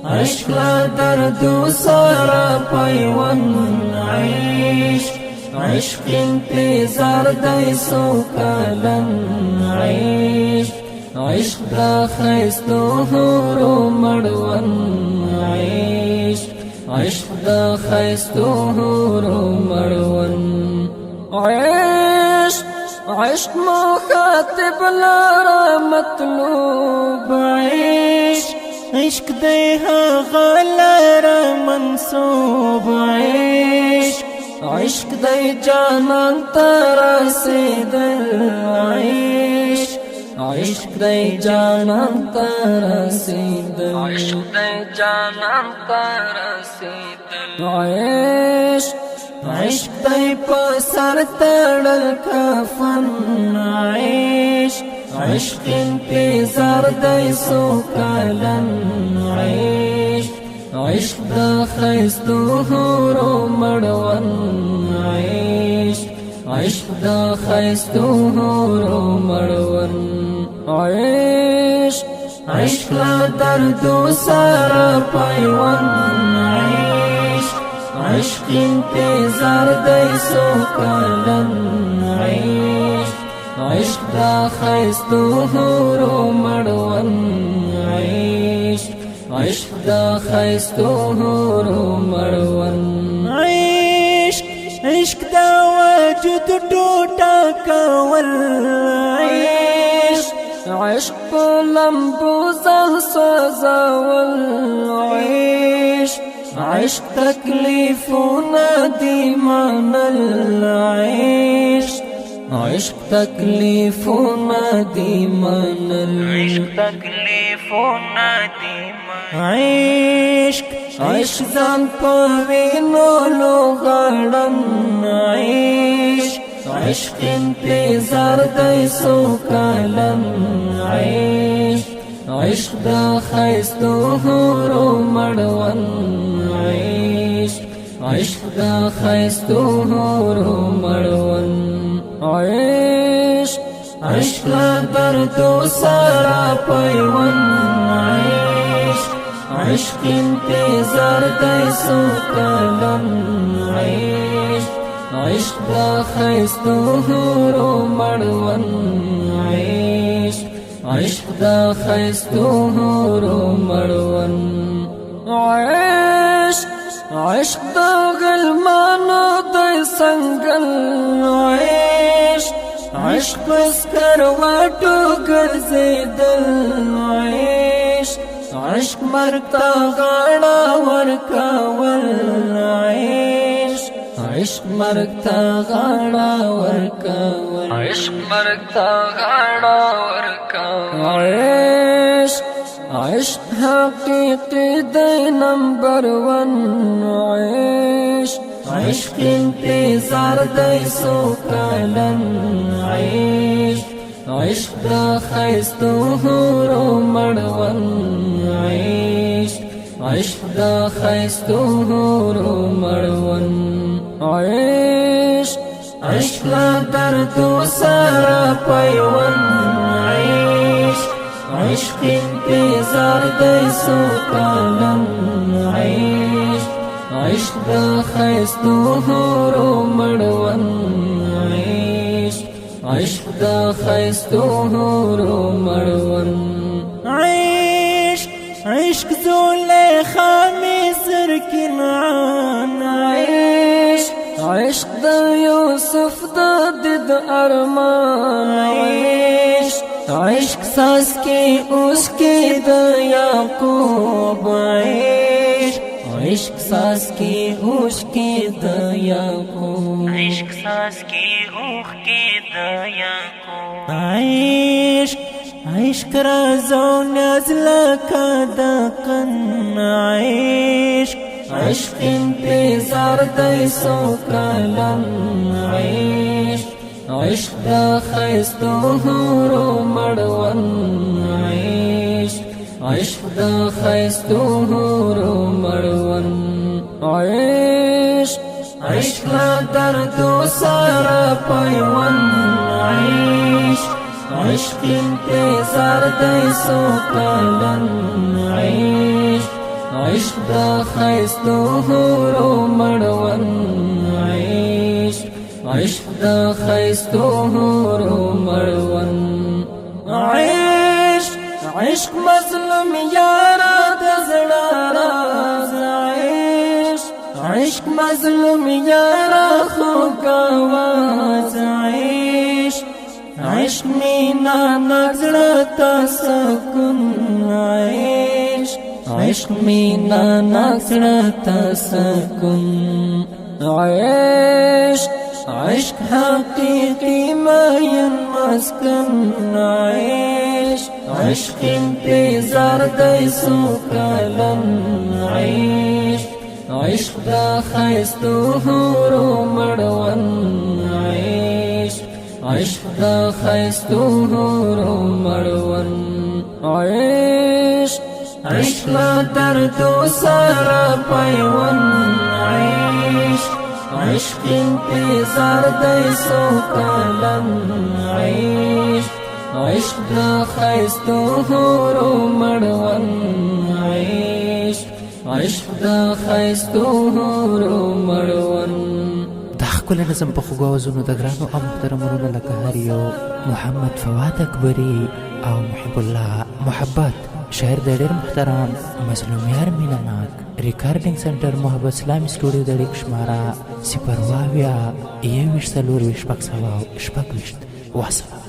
عشق لا درد سارا پیوند عشق انتظار دی سوکالن عشق دا خیستو حورو مڑون عشق دا خیستو حورو مڑون عشق مخاطب لارا مطلوب عشق دی هغه لاره منصوب عشق دی جانان ته رسیدل عشق دی جانان ته رسیدل عشق دی په سر تړل کفن عشق انتظار دی سوکالن عشق دا خیستو حورو مڑون عشق دا خیستو حورو مڑون عشق لا دردو سارا پیوند عشق انتظار دی سوکالن عشق دا خیستو حورو مڑون عشق دا خیستو حورو مڑون عشق دا وجود ټوټه کول عشق په لمبو ځان سوځول عشق تکلیفونه دي منل عشق تکلیفونه دي منل عشق ځان په وینو لوغړن عشق انتظار دی سوکالن عشق دا خیستو حورو مڑون عشق دا خیستو حورو مڑون عشق لا دردو سارا پیوند عشق انتظار دی سوکالن عشق دا خیستو حورو مڑون عشق دا خیستو حورو مڑون عشق دا غلمانو دی سنگل عشق بس کرواتو گرزیدل عشق مرگ تا غاڑا ورکاول عشق مرگ تا غاڑا ورکاول عشق حقیقی دی نمبر ون عشق انتظار دی سوکالن عشق دا خیستو حورو مڑون عشق دا خیستو حورو مڑون عشق لا دردو سارا پیوند عشق انتظار دی سوکالن عشق دا خیستو حورو مڑون عشق دا خیستو حورو مڑون عشق زلیخا مصر کنعان عشق دا یوسف دا دد ارمان عشق ساس کی اس کی دا یعقوب عشق ساس کی اس کی دا یعقوب عشق رازو نازلکا دا قن عشق انتظار دی سوکالن عشق دا خیستو حورو مړون عشق عشق دا خیستو حورو مړون عشق عشق لا دردو سارا پیون عشق عشق انتظار دی سو کالن عشق عشق دا خیستو حورو مړون عشق عشق دا خیستو حورو مړون عشق عشق مظلوم یارا د زړه راز عشق عشق مظلوم یارا خو کاواز عشق عشق مینا نظر تا سکون عشق عشق مینا نظر تا سکون عشق عشق حقیقی مین مسکن عشق عشق انتظار دی سو کالن عشق عشق دا خیستو حورو مړون عشق عشق دا خیستو حورو مړون عشق عشق لا دردو سارا پیون عشق عشق انتظار دی سو کالن عشق عشق دا خیستو حورو مړون عشق عشق دا خیستو حورو مړون دا ښکلی نظم په خوږو اوازونو د ګرانو او محترمونو لکه هر یو محمد فواد اکبري او محب الله محبت شاعر د ډېر محترم مظلوم یار مینه ناک ریکارډینګ سنټر محبت اسلامي سټوډیو د اړیک شماره 0 21 4 24 وسلام